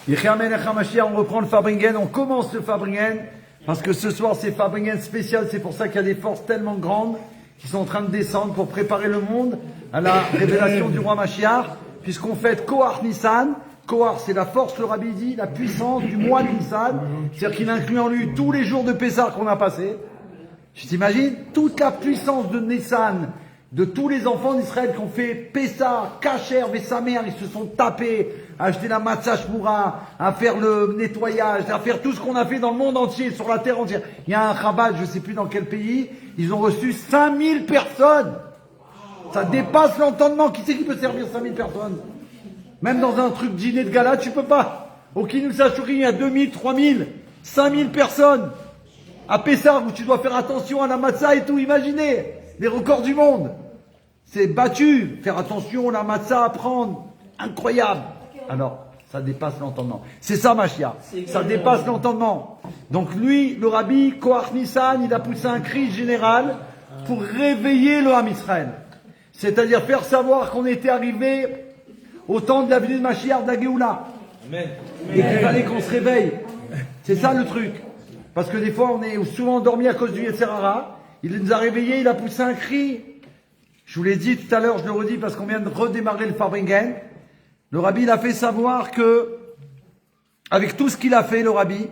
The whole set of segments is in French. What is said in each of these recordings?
Yechia Melech HaMashiach, on reprend le Fabringen, on commence le Fabringen, parce que ce soir c'est Fabringen spécial, c'est pour ça qu'il y a des forces tellement grandes qui sont en train de descendre pour préparer le monde à la révélation du roi Mashiach, puisqu'on fête Kohar Nissan. Kohar, c'est la force, le Rabbi dit, la puissance du mois de Nissan, c'est-à-dire qu'il inclut en lui tous les jours de Pessah qu'on a passés. Tu t'imagines toute la puissance de Nissan, de tous les enfants d'Israël qui ont fait Pessah, Kacher, Vesamer, ils se sont tapés à acheter la matzah shmura, à faire le nettoyage, à faire tout ce qu'on a fait dans le monde entier, sur la terre entière. Il y a un Chabad, je ne sais plus dans quel pays, ils ont reçu 5000 personnes. Ça dépasse l'entendement. Qui c'est qui peut servir 5000 personnes? Même dans un truc dîner de gala, tu peux pas. Au Kinous HaShurim, il y a 2000, 3000, 5000 personnes. À Pessah, où tu dois faire attention à la matzah et tout, imaginez les records du monde. C'est battu. Faire attention, la matzah à prendre. Incroyable. Alors, ça dépasse l'entendement. C'est ça, Mashiach. Ça dépasse l'entendement. Donc lui, le Rabbi, Kohar Nissan, il a poussé un cri général pour réveiller le Ham Israël. C'est-à-dire faire savoir qu'on était arrivé au temps de la venue de Mashiach, de la Géoula. Et qu'il fallait qu'on se réveille. C'est ça le truc. Parce que des fois, on est souvent endormi à cause du Yetzer Hara. Il nous a réveillés, il a poussé un cri. Je vous l'ai dit tout à l'heure, je le redis parce qu'on vient de redémarrer le Fabringen. Le Rabbi, il a fait savoir que, avec tout ce qu'il a fait, le Rabbi,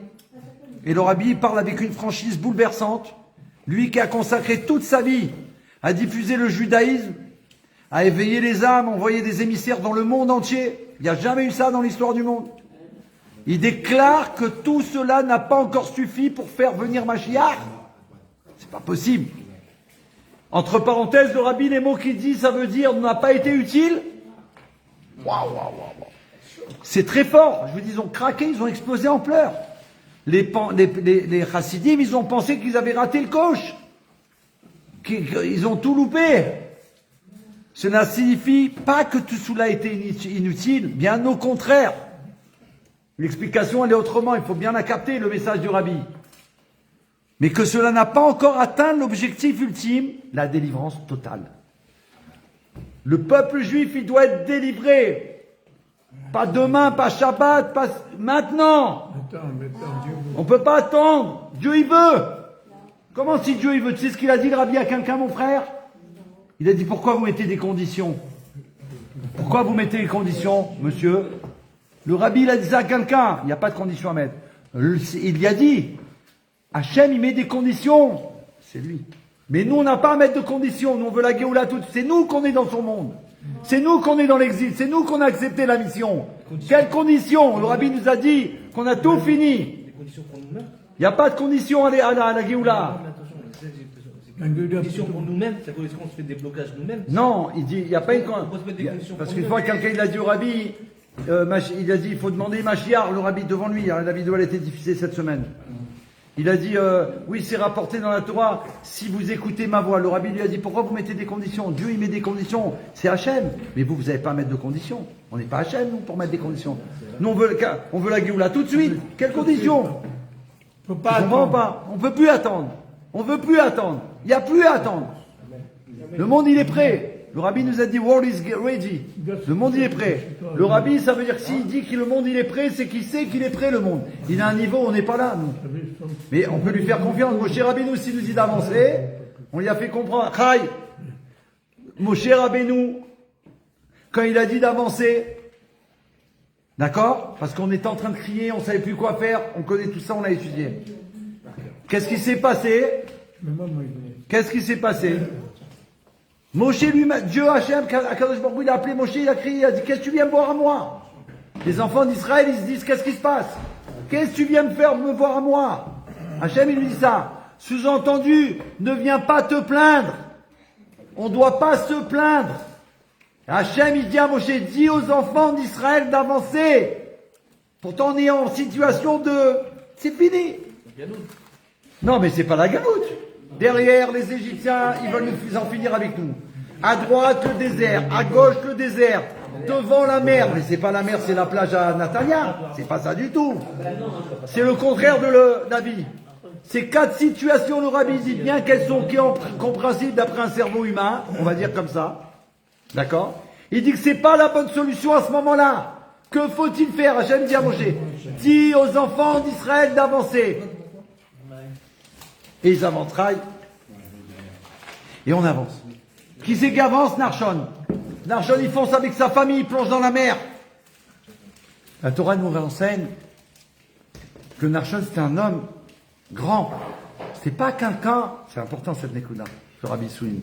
et le Rabbi, il parle avec une franchise bouleversante, lui qui a consacré toute sa vie à diffuser le judaïsme, à éveiller les âmes, envoyer des émissaires dans le monde entier. Il n'y a jamais eu ça dans l'histoire du monde. Il déclare que tout cela n'a pas encore suffi pour faire venir Mashiach. C'est pas possible. Entre parenthèses, le Rabbi, les mots qu'il dit, ça veut dire n'a pas été utile. C'est très fort. Je vous dis, ils ont craqué, ils ont explosé en pleurs. Les chassidim, ils ont pensé qu'ils avaient raté le coche. Ils ont tout loupé. Cela signifie pas que tout cela a été inutile, bien au contraire. L'explication, elle est autrement, il faut bien la capter, le message du Rabbi. Mais que cela n'a pas encore atteint l'objectif ultime, la délivrance totale. Le peuple juif, il doit être délivré. Pas demain, pas Shabbat, pas maintenant. On ne peut pas attendre. Dieu, il veut. Comment si Dieu, il veut? Tu sais ce qu'il a dit, le Rabbi, à quelqu'un, mon frère? Il a dit, pourquoi vous mettez des conditions? Pourquoi vous mettez des conditions, monsieur? Le Rabbi, il a dit ça à quelqu'un. Il n'y a pas de conditions à mettre. Il y a dit, Hachem, il met des conditions. C'est lui. Mais nous, on n'a pas à mettre de conditions. Nous, on veut la Géoula toute. C'est nous qu'on est dans son monde. C'est nous qu'on est dans l'exil. C'est nous qu'on a accepté la mission. Quelles conditions? Le Rabbi nous a dit qu'on a tout fini. Il n'y a pas de conditions à la Géoula. Une condition pour nous-mêmes, c'est qu'on se fait des blocages nous-mêmes. Non, il dit, il n'y a pas une condition. Parce qu'une fois, quelqu'un, il a dit au Rabbi, il a dit, il faut demander Mashiach, le Rabbi devant lui. La vidéo, elle a été diffusée cette semaine. Il a dit, oui, c'est rapporté dans la Torah, si vous écoutez ma voix. Le Rabbi lui a dit, pourquoi vous mettez des conditions? Dieu, il met des conditions. C'est Hachem. Mais vous n'avez pas à mettre de conditions. On n'est pas Hachem, nous, pour mettre des conditions. Nous, on veut la Géoula tout de suite. Quelles conditions? On ne peut plus attendre. On ne veut plus attendre. Il n'y a plus à attendre. Le monde, il est prêt. Le Rabbi nous a dit, world is ready. Le monde, il est prêt. Le Rabbi, ça veut dire que s'il dit que le monde, il est prêt, c'est qu'il sait qu'il est prêt, le monde. Il a un niveau, on n'est pas là, nous. Mais on peut lui faire confiance. Moshe Rabbeinu, s'il nous dit d'avancer, on lui a fait comprendre. Chai, Moshe Rabbeinu, quand il a dit d'avancer, d'accord? Parce qu'on était en train de crier, on ne savait plus quoi faire, on connaît tout ça, on l'a étudié. Qu'est-ce qui s'est passé? Qu'est-ce qui s'est passé? Moshe lui, Dieu Hachem, Akadosh Baruch Hu, il a appelé Moshe, il a crié, il a dit, qu'est-ce que tu viens me voir à moi? Les enfants d'Israël, ils se disent, qu'est-ce qui se passe? Qu'est-ce que tu viens me voir à moi? Hachem, il lui dit ça. Sous-entendu, ne viens pas te plaindre. On ne doit pas se plaindre. Hachem, il dit à Moshe, dis aux enfants d'Israël d'avancer. Pourtant, on est en situation de, c'est fini. Non, mais c'est pas la galoute. Derrière, les Égyptiens, ils veulent nous en finir avec nous. À droite, le désert. À gauche, le désert. Devant la mer. Mais c'est pas la mer, c'est la plage à Natania. C'est pas ça du tout. C'est le contraire de la vie. Ces quatre situations, le Rabbi dit bien qu'elles sont compréhensibles d'après un cerveau humain. On va dire comme ça. D'accord? Il dit que c'est pas la bonne solution à ce moment-là. Que faut-il faire? Hachem dit à Moshe, dis aux enfants d'Israël d'avancer. Et ils avanceraient. Et on avance. Qui c'est qui avance? Narshon. Narshon, il fonce avec sa famille, il plonge dans la mer. La Torah nous enseigne que Narshon, c'était un homme grand. C'est pas quelqu'un, c'est important cette Nekuda, le Rabbi Souine.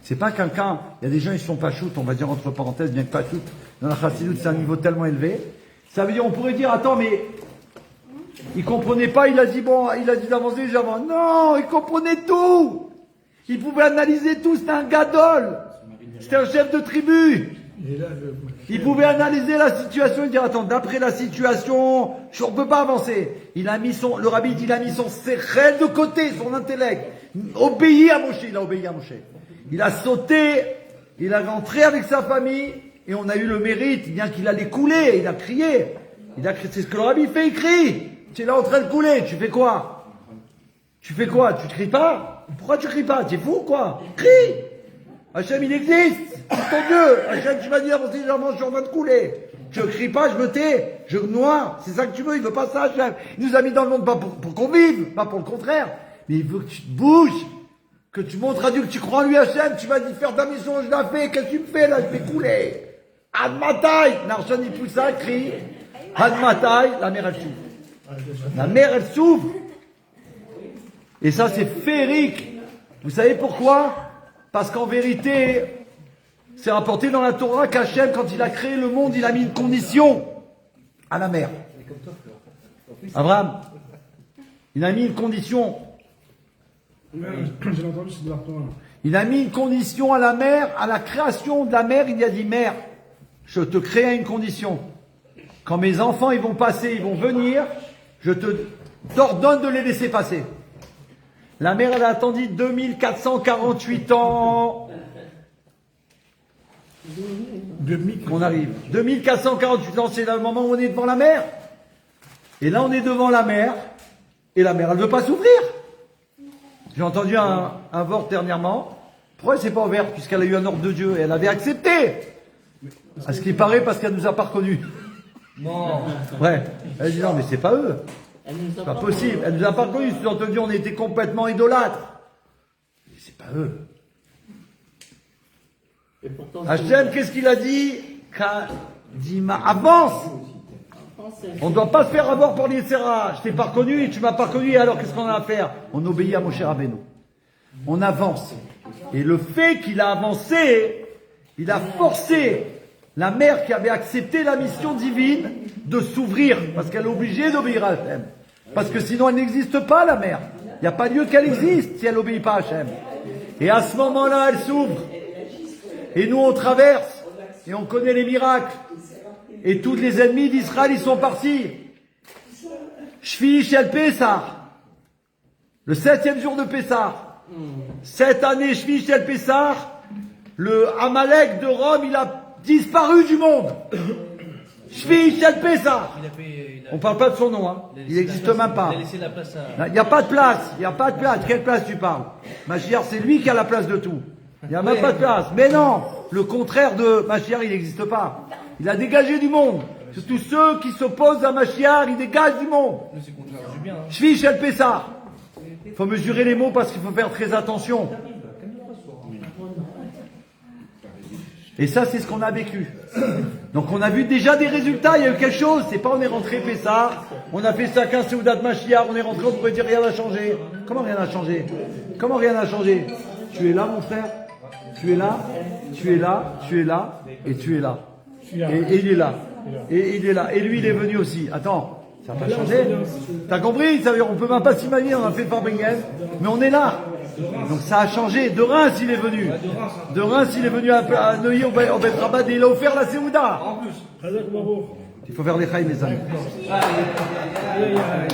C'est pas quelqu'un, il y a des gens, ils sont pas choutes, on va dire entre parenthèses, bien que pas choutes, dans la Chassidut, c'est un niveau tellement élevé. Ça veut dire, on pourrait dire, attends, mais il comprenait pas, il a dit d'avancer, j'avance. Non, il comprenait tout. Il pouvait analyser tout, c'était un gadol. C'était un chef de tribu. Il pouvait analyser la situation et dire, attends, d'après la situation, on ne peut pas avancer. Le rabbi dit, il a mis son sérel de côté, son intellect. Obéi à Moshe, il a obéi à Moshe. Il a sauté, il a rentré avec sa famille, et on a eu le mérite, bien qu'il allait couler, il a crié. C'est ce que le rabbi fait, il crie. Tu es là en train de couler, tu fais quoi? Tu fais quoi? Tu ne cries pas? Pourquoi tu cries pas? Tu es fou, quoi? Crie! Hachem, il existe! C'est ton Dieu! Hachem, tu vas dire, je suis en train de couler. Je ne crie pas, je me tais, je noie. C'est ça que tu veux, il ne veut pas ça, Hachem. Il nous a mis dans le monde pas pour qu'on vive, pas pour le contraire. Mais il veut que tu te bouges, que tu montres à Dieu que tu crois en lui, Hachem. Tu vas lui faire ta mission, je la fais. Qu'est-ce que tu me fais là? Je vais couler. Admatai! Narshon, il pousse un cri. Admatai, la mer, elle s'ouvre. La mer, elle s'ouvre. Et ça, c'est féerique. Vous savez pourquoi? Parce qu'en vérité, c'est rapporté dans la Torah qu'Hachem, quand il a créé le monde, il a mis une condition à la mer. Abraham, il a mis une condition. Il a mis une condition à la mer, à la création de la mer, il a dit, mer, je te crée à une condition. Quand mes enfants, ils vont passer, ils vont venir, je t'ordonne de les laisser passer. La mer, elle a attendu 2448 ans qu'on arrive. 2448 ans, c'est le moment où on est devant la mer. Et là, on est devant la mer. Et la mer, elle ne veut pas s'ouvrir. J'ai entendu un vort dernièrement. Pourquoi elle ne s'est pas ouverte? Puisqu'elle a eu un ordre de Dieu. Et elle avait accepté. À ce qui paraît, parce qu'elle ne nous a pas reconnus. Non. Ouais. Elle dit non, mais c'est pas eux. C'est pas possible. Elle nous a pas reconnus. Sous-entendu, on était complètement idolâtres. Mais c'est pas eux. Hachem, qu'est-ce qu'il a dit? Kadima, avance! On ne doit pas se faire avoir pour l'Yetzera. Je t'ai pas reconnu et tu m'as pas reconnu. Alors qu'est-ce qu'on a à faire? On obéit à Moshe Rabbeinu. On avance. Et le fait qu'il a avancé, il a forcé la mer qui avait accepté la mission divine de s'ouvrir, parce qu'elle est obligée d'obéir à Hachem. Parce que sinon elle n'existe pas, la mer. Il n'y a pas lieu qu'elle existe si elle n'obéit pas à Hachem. Et à ce moment-là, elle s'ouvre. Et nous, on traverse. Et on connaît les miracles. Et tous les ennemis d'Israël, ils sont partis. Shvi Shel Pessah. Le 7e jour de Pessah. Cette année, Shvi Shel Pessah, le Amalek de Rome, il a disparu du monde. Shvi Shel Pessah. On parle pas de son nom, hein. Il n'existe même pas. Il n'y a pas de place. Il n'y a pas de place. Quelle place tu parles? Mashiach, c'est lui qui a la place de tout. Il n'y a même pas de place. Mais non, le contraire de Mashiach, il n'existe pas. Il a dégagé du monde. Tous ceux qui s'opposent à Mashiach, ils dégagent du monde. Shvi Shel Pessah. Il faut mesurer les mots parce qu'il faut faire très attention. Et ça, c'est ce qu'on a vécu. Donc on a vu déjà des résultats, il y a eu quelque chose. C'est pas on est rentré Pessah, on a fait chacun Seudat Mashiach, on est rentré, on pourrait dire rien n'a changé. Comment rien n'a changé? Comment rien n'a changé? Tu es là, mon frère. Tu es là, tu es là, tu es là, et tu es là. Et il est là. Et il est là. Et lui, il est venu aussi. Attends, ça n'a pas changé. T'as compris? Ça veut dire, on peut même pas s'imaginer, on a fait Farbringen, mais on est là. Donc ça a changé. De Reims, il est venu. De Reims, il est venu à Neuilly, au Bet Rabat, et il a offert la Séouda. En plus. Il faut faire les chaïs, mes amis. Aïe,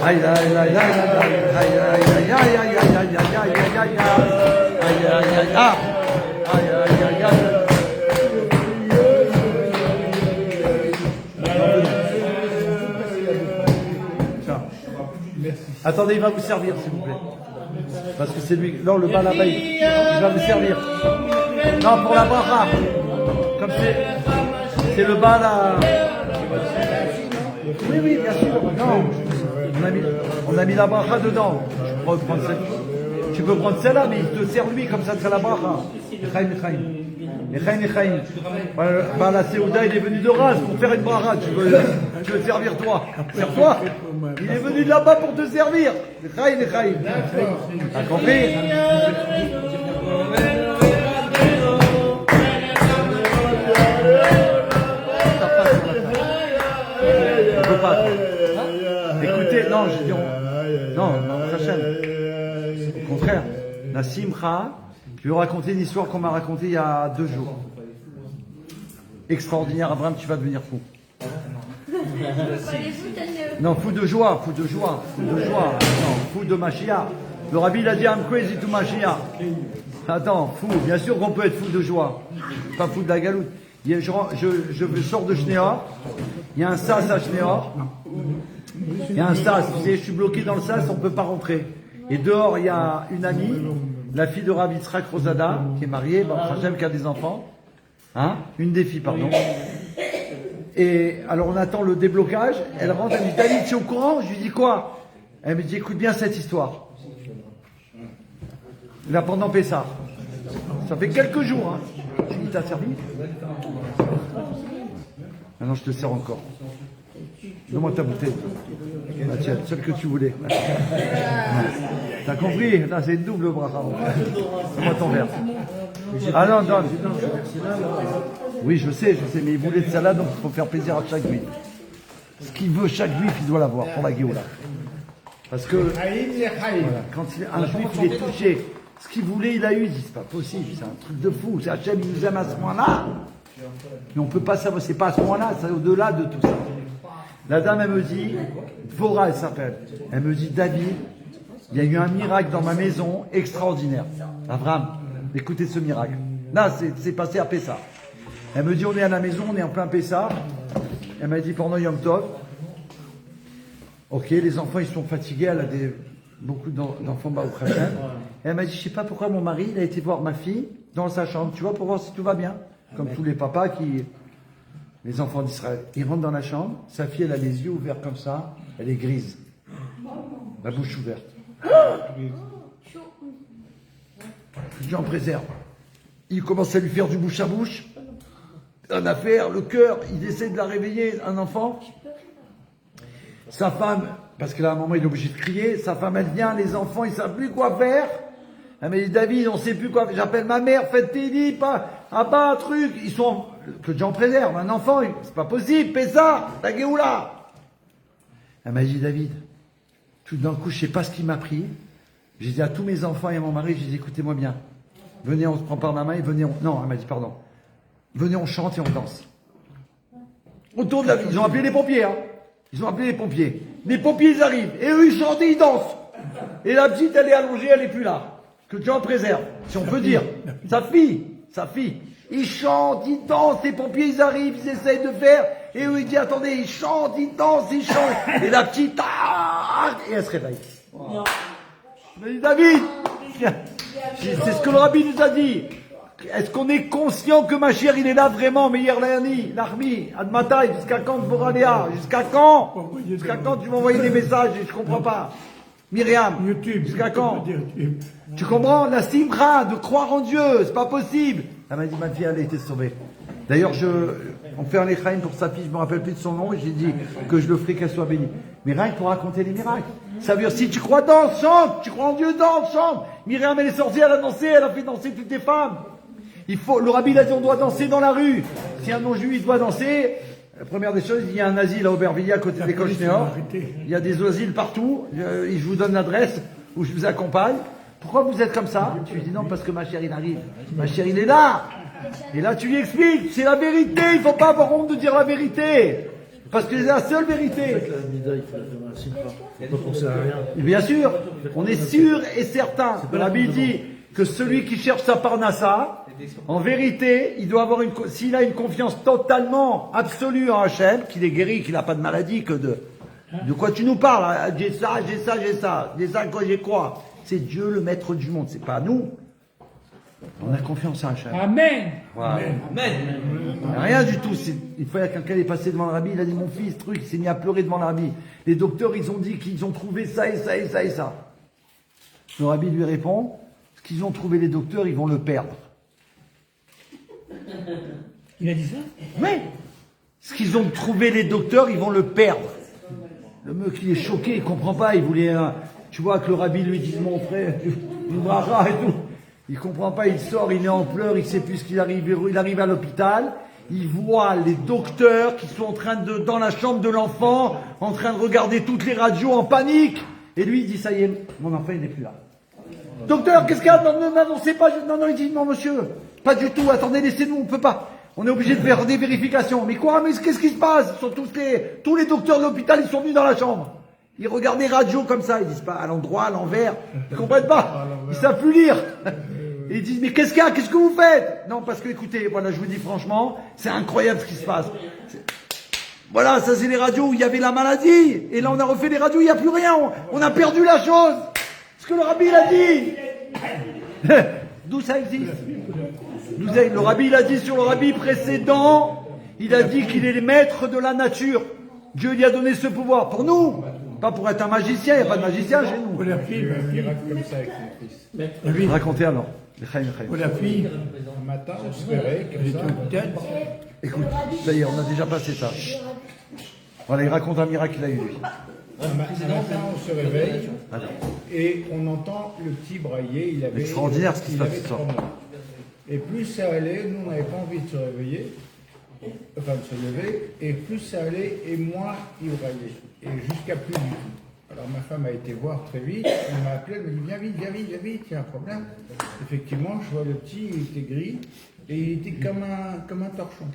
aïe, aïe, aïe, aïe, aïe, aïe, aïe, aïe, aïe, aïe, aïe, aïe, aïe, aïe. Attendez, il va vous servir, s'il vous plaît. Parce que c'est lui. Non, le bas là-bas, il va vous servir. Non, pour la bracha. Comme c'est le bas là. On a mis la bracha dedans. Tu peux prendre celle-là, mais il te sert lui, comme ça, c'est la bracha. Bah, la Séouda, il est venu de Reims pour faire une bracha. Tu veux te servir toi. Sers-toi. Il est venu de là-bas pour te servir. T'as compris? On peut pas. Écoutez, non, je dis non, au contraire, la Simcha, je vais vous raconter une histoire qu'on m'a racontée il y a 2 jours. Extraordinaire, Abraham, tu vas devenir fou. Non, fou de joie, non, fou de Mashiach. Le rabbi, il a dit, I'm crazy to Mashiach. Attends, fou, bien sûr qu'on peut être fou de joie, pas fou de la galoute. Je sors de Shnéor, il y a un sas à Shnéor, il y a un sas, tu sais, je suis bloqué dans le sas, on ne peut pas rentrer. Et dehors, il y a une amie, la fille de Rabbi Yitzhak Rosada, qui est mariée, qui a des enfants, hein, une des filles, pardon. Et alors on attend le déblocage, elle rentre, elle me dit, David, tu es au courant? Je lui dis quoi? Elle me dit, écoute bien cette histoire. Là, pendant Pessah. Ça fait quelques jours, hein. Il t'a servi? Maintenant, je te sers encore. Donne-moi ta bouteille. La tienne, celle que tu voulais. T'as compris? Là, c'est une double bracha. Donne-moi ton verre. Ah non, non. Oui, je sais, mais il voulait de salade, donc il faut faire plaisir à chaque juif. Ce qu'il veut, chaque juif, il doit l'avoir pour la Géoula. Parce que voilà, quand un juif il est touché, ce qu'il voulait, il a eu, il dit c'est pas possible, c'est un truc de fou. C'est Hachem, il nous aime à ce point-là. Mais on peut pas savoir, c'est pas à ce point-là, c'est au-delà de tout ça. La dame, elle me dit, Dvorah, elle s'appelle. Elle me dit, David, il y a eu un miracle dans ma maison extraordinaire. Abraham, écoutez ce miracle. Là, c'est passé à Pessah. Elle me dit, on est à la maison, on est en plein Pessah. Elle m'a dit, pendant Yom Tov, ok, les enfants, ils sont fatigués, elle a beaucoup d'enfants Baruch Hashem. Elle m'a dit, je sais pas pourquoi mon mari, il a été voir ma fille dans sa chambre, tu vois, pour voir si tout va bien. Comme tous les papas les enfants d'Israël. Ils rentrent dans la chambre, sa fille, elle a les yeux ouverts comme ça, elle est grise. La bouche ouverte. Dieu en préserve. Il commence à lui faire du bouche à bouche. Un affaire, le cœur, il essaie de la réveiller, un enfant. Sa femme, parce qu'à un moment il est obligé de crier, sa femme elle vient, les enfants ils savent plus quoi faire. Elle m'a dit, David, on sait plus quoi faire. J'appelle ma mère, faites tes lits, pas un truc. Ils sont, que Dieu en préserve, un enfant, c'est pas possible, fais ça, la Géoula. Elle m'a dit, David, tout d'un coup, je sais pas ce qui m'a pris. J'ai dit à tous mes enfants et à mon mari, j'ai dit, écoutez-moi bien. Venez, on se prend par la main et venez, non, elle m'a dit, pardon. Venez, on chante et on danse. Autour de la ville, ils ont appelé les pompiers, hein. Ils ont appelé les pompiers. Les pompiers, ils arrivent. Et eux, ils chantent et ils dansent. Et la petite, elle est allongée, elle est plus là. Que Dieu en préserve, si on peut dire. Sa fille. Ils chantent, ils dansent, les pompiers, ils arrivent, ils essayent de faire. Et eux, ils disent, attendez, ils chantent, ils dansent, ils chantent. Et la petite, et elle se réveille. Je me dis, David, c'est ce que le rabbi nous a dit. Est-ce qu'on est conscient que ma chère, il est là vraiment, Meir Layani, Narmi, Admatai, jusqu'à quand Dvoraléa? Jusqu'à quand? Jusqu'à quand tu m'envoies des messages et je comprends pas? Myriam, jusqu'à quand? Tu comprends? La simcha, de croire en Dieu, c'est pas possible. Elle m'a dit, ma fille, elle a été sauvée. D'ailleurs, on fait un lechaim pour sa fille, je me rappelle plus de son nom, et j'ai dit que je le ferai qu'elle soit bénie. Mais rien que pour raconter les miracles. Ça veut dire, si tu crois danse, chante, tu crois en Dieu, danse, chante. Myriam, elle est sortie, elle a dansé, elle a fait danser toutes les femmes. Le rabbi a dit, on doit danser dans la rue. Si un non-juif doit danser, la première des choses, il y a un asile à Aubervilliers, à côté des Cochenor. Il y a des asiles partout. Je vous donne l'adresse où je vous accompagne. Pourquoi vous êtes comme ça? Tu lui dis non, parce que ma chère, il arrive. Ma chère, il est là. Et là, tu lui expliques, c'est la vérité. Il ne faut pas avoir honte de dire la vérité. Parce que c'est la seule vérité. Et bien sûr, on est sûr et certain. Le rabbi dit que celui qui cherche sa parnassa, en vérité, il doit avoir s'il a une confiance totalement absolue en Hachem, qu'il est guéri, qu'il n'a pas de maladie, de quoi tu nous parles? J'ai ça, quoi j'ai quoi? C'est Dieu le maître du monde, c'est pas nous. On a confiance en Hachem. Amen. Voilà. Amen. Rien du tout. Une fois, il y a quelqu'un qui est passé devant le rabbi, il a dit, mon fils, truc, il s'est mis à pleurer devant le rabbi. Les docteurs, ils ont dit qu'ils ont trouvé ça et ça et ça et ça. Le rabbi lui répond, ce qu'ils ont trouvé les docteurs, ils vont le perdre. Il a dit ça? Oui. Ce qu'ils ont trouvé les docteurs, ils vont le perdre. Le mec, il est choqué, il comprend pas, il voulait, tu vois, que le rabbi lui dise, mon frère, du bracha et tout. Il comprend pas, il sort, il est en pleurs, il sait plus ce qu'il arrive, il arrive à l'hôpital, il voit les docteurs qui sont en train de, dans la chambre de l'enfant, en train de regarder toutes les radios en panique. Et lui, il dit, ça y est, mon enfant, il n'est plus là. Docteur, qu'est-ce qu'il y a? Non, non, non, c'est pas, non, non, il dit, non, monsieur, pas du tout, attendez, laissez-nous, on peut pas. On est obligé de faire des vérifications. Mais quoi? Mais qu'est-ce qui se passe? Ils sont tous les docteurs de l'hôpital, ils sont venus dans la chambre. Ils regardent des radios comme ça, ils disent pas à l'endroit, à l'envers. Ils comprennent pas. Ils savent plus lire. Et ils disent, mais qu'est-ce qu'il y a? Qu'est-ce que vous faites? Non, parce que écoutez, voilà, je vous dis franchement, c'est incroyable ce qui se passe. Voilà, ça c'est les radios où il y avait la maladie. Et là, on a refait les radios, il n'y a plus rien. On a perdu la chose. Ce que le rabbi, il a dit. D'où ça existe? Le rabbi, il a dit sur le rabbi précédent, il a dit qu'il est le maître de la nature. Dieu lui a donné ce pouvoir. Pour nous, pas pour être un magicien, il n'y a pas de magicien chez nous. Pour la fille, un miracle comme ça avec mon fils. Racontez alors. Pour la fille, un matin, on se réveille comme ça. Écoute, ça y est, on a déjà passé ça. Voilà, il raconte un miracle qu'il a eu lui. Un matin, on se réveille et on entend le petit brailler. Il avait, extraordinaire ce qui se passe ce soir. 3 mois. Et plus ça allait, nous on n'avait pas envie de se réveiller, enfin de se lever, et plus ça allait, et moins il braillait. Et jusqu'à plus du tout. Alors ma femme a été voir très vite, elle m'a appelé, elle m'a dit viens vite, viens vite, viens vite, il y a un problème. Effectivement, je vois le petit, il était gris, et il était comme un torchon.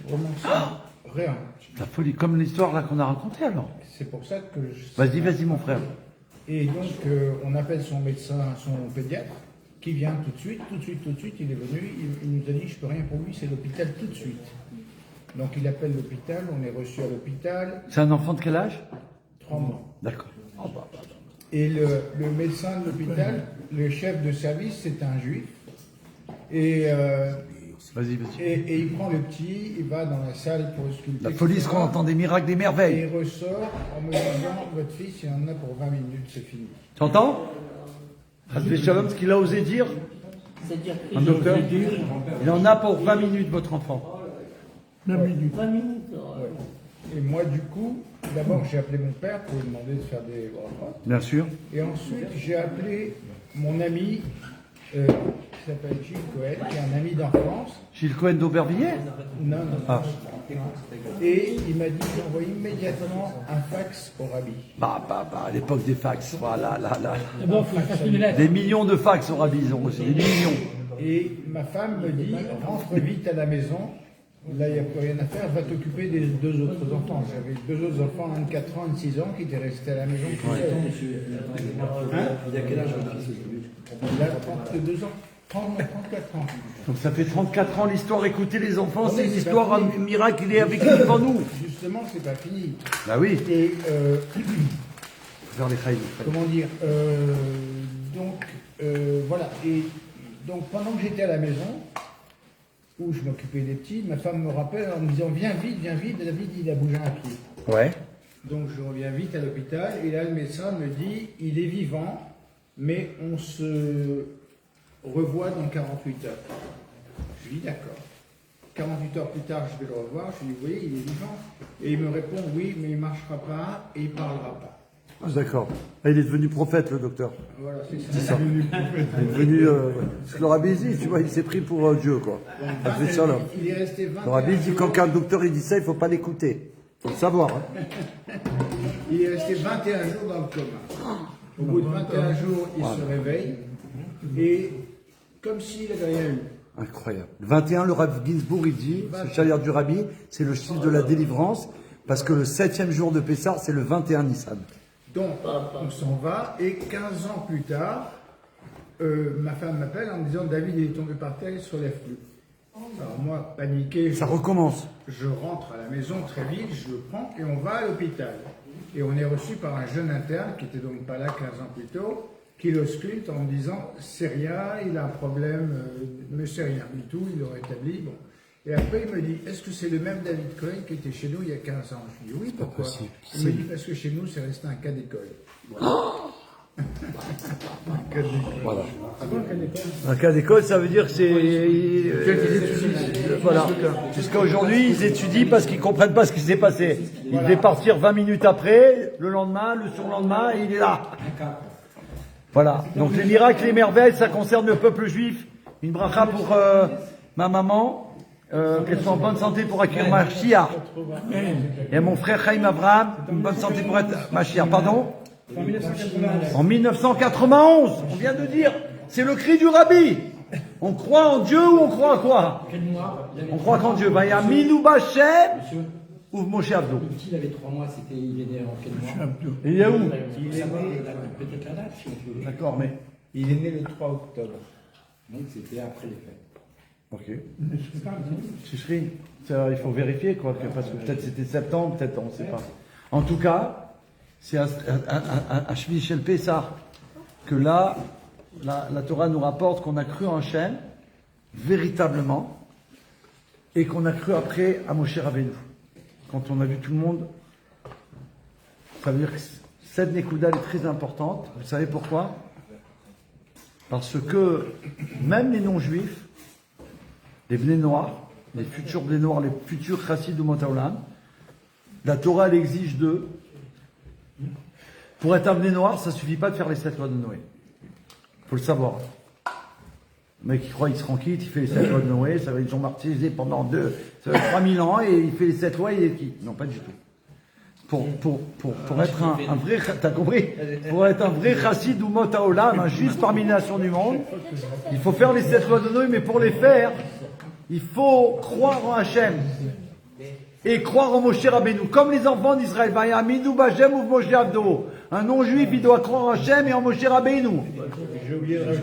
Vraiment ça, rien. La folie, comme l'histoire là qu'on a racontée alors. C'est pour ça que Vas-y, vas-y mon frère. Et donc on appelle son médecin, son pédiatre, qui vient tout de suite, il est venu, il nous a dit je peux rien pour lui, c'est l'hôpital tout de suite. Donc il appelle l'hôpital, on est reçu à l'hôpital. C'est un enfant de quel âge? 3 mois. D'accord. Et le médecin de l'hôpital, le chef de service, c'est un juif. Et, Vas-y, vas-y. et il prend le petit, il va dans la salle pour sculpter. La folie, ce qu'on entend des miracles, des Et merveilles. il ressort en me disant votre fils, il en a pour 20 minutes, c'est fini. Tu entends? Shalom, ce qu'il a osé dire, un docteur, il en a pour 20 minutes votre enfant. 20 minutes. Et moi, du coup, d'abord, j'ai appelé mon père pour lui demander de faire des brachot. Bien sûr. Et ensuite, j'ai appelé mon ami, qui s'appelle Gilles Cohen, qui est un ami d'enfance. Gilles Cohen d'Aubervilliers? Non, non. Ah. Et il m'a dit j'envoie immédiatement un fax au rabbi. Bah, à l'époque des fax. Voilà, là. D'abord, il faut faire une lettre. Des millions de fax au rabbi, ils ont reçu. Des millions. Et ma femme me dit rentre vite à la maison. Là, il n'y a plus rien à faire. Va t'occuper des 2 autres enfants. J'avais 2 autres enfants, un de 4 ans, un de 6 ans, qui étaient restés à la maison. Il y a quel âge votre fils? Il a 32 ans. 34 ans. Donc ça fait 34 ans l'histoire. Écoutez les enfants, Attendez, c'est une c'est histoire, pas un fini. miracle, il est avec nous devant nous. Justement, c'est pas fini. Bah oui. Et Vers les failles. comment dire voilà. Et donc pendant que j'étais à la maison, où je m'occupais des petits, ma femme me rappelle en me disant viens vite, David il a bougé un pied. Ouais. Donc je reviens vite à l'hôpital et là le médecin me dit il est vivant, mais on se revoit dans 48 heures. Je lui dis d'accord. 48 heures plus tard, je vais le revoir, je lui dis, vous voyez, il est vivant. Et il me répond, oui, mais il ne marchera pas et il ne parlera pas. Ah, d'accord. Ah, il est devenu prophète, le docteur. Voilà, c'est ça. C'est ça. Il est devenu... ce que le rabbi dit, tu vois, il s'est pris pour Dieu, quoi. C'est ça, là. Il est resté 21 Le rabbi dit, jours. quand un docteur il dit ça, il ne faut pas l'écouter. Il faut le savoir. Hein. Il est resté 21 jours dans le coma. Au bout de 21 jours, il se réveille et comme s'il n'avait rien eu. Incroyable. Le 21, le Rav Ginsburg, il dit, ce chalier du rabbi, c'est le chiffre de la délivrance, parce que le 7e jour de Pessah, c'est le 21 Nissan. Donc, on s'en va, et 15 ans plus tard, ma femme m'appelle en me disant David il est tombé par terre, il ne se relève plus. Alors moi, paniqué, Ça recommence. je rentre à la maison très vite, je le prends et on va à l'hôpital. Et on est reçu par un jeune interne qui était donc pas là 15 ans plus tôt. qui l'ausculte en me disant c'est rien, il a un problème, mais c'est rien du tout, il le rétablit. Bon. Et après, il me dit est-ce que c'est le même David Cohen qui était chez nous il y a 15 ans? Je lui dis oui, pourquoi? Il me dit parce que chez nous, c'est resté un cas d'école. Voilà. Un cas d'école. Voilà. Un cas d'école, ça veut dire que c'est. Voilà. Jusqu'à aujourd'hui, ils étudient parce qu'ils comprennent pas ce qui s'est passé. Il devait partir 20 minutes après, le lendemain, le surlendemain, et il est là. Voilà. Donc les miracles, les merveilles, ça concerne le peuple juif. Une bracha pour ma maman. Qu'elle soit en bonne santé pour accueillir Mashiach. Et mon frère Chaim Abraham, une bonne santé pour être Mashiach. Pardon? En 1991, on vient de dire, c'est le cri du rabbi. On croit en Dieu ou on croit à quoi? On croit qu'en Dieu. Il y a Minou Bachem ou Moshe Abdo. Il avait 3 mois, il est né en quel mois? Et il est où? Il est né peut-être la date, si on veut. D'accord, mais. Il est né le 3 octobre. Donc c'était après les fêtes. Ok. Chicherie. Il faut vérifier, quoi, parce que peut-être c'était septembre, peut-être, on ne sait pas. En tout cas, c'est à Shvi Shel Pessah que là, la Torah nous rapporte qu'on a cru en Hachem, véritablement, et qu'on a cru après à Moshe Rabbeinu. Quand on a vu tout le monde, ça veut dire que cette Nekuda est très importante. Vous savez pourquoi? Parce que même les non-juifs, les Bnei Noirs, les futurs Bnei Noirs, les futurs Chassid du Mot Haolam, la Torah elle exige d'eux. Pour être un Bnei Noir, ça suffit pas de faire les 7 lois de Noé. Faut le savoir. Le mec qui croit qu'il se rend quitte, il fait les 7 lois de Noé, ça va être martyrisé pendant 3000 ans et il fait les 7 lois et il est quitte. Non, pas du tout. Pour être un vrai, t'as compris? Pour être un vrai chassid ou mot haolam, un juif parmi les nations du monde, il faut faire les 7 lois de Noé, mais pour les faire, il faut croire en Hachem. Et croire en Moshe Rabbeinu, comme les enfants d'Israël. Un non-juif, il doit croire en Hachem et en Moshe Rabbeinu. J'ai oublié de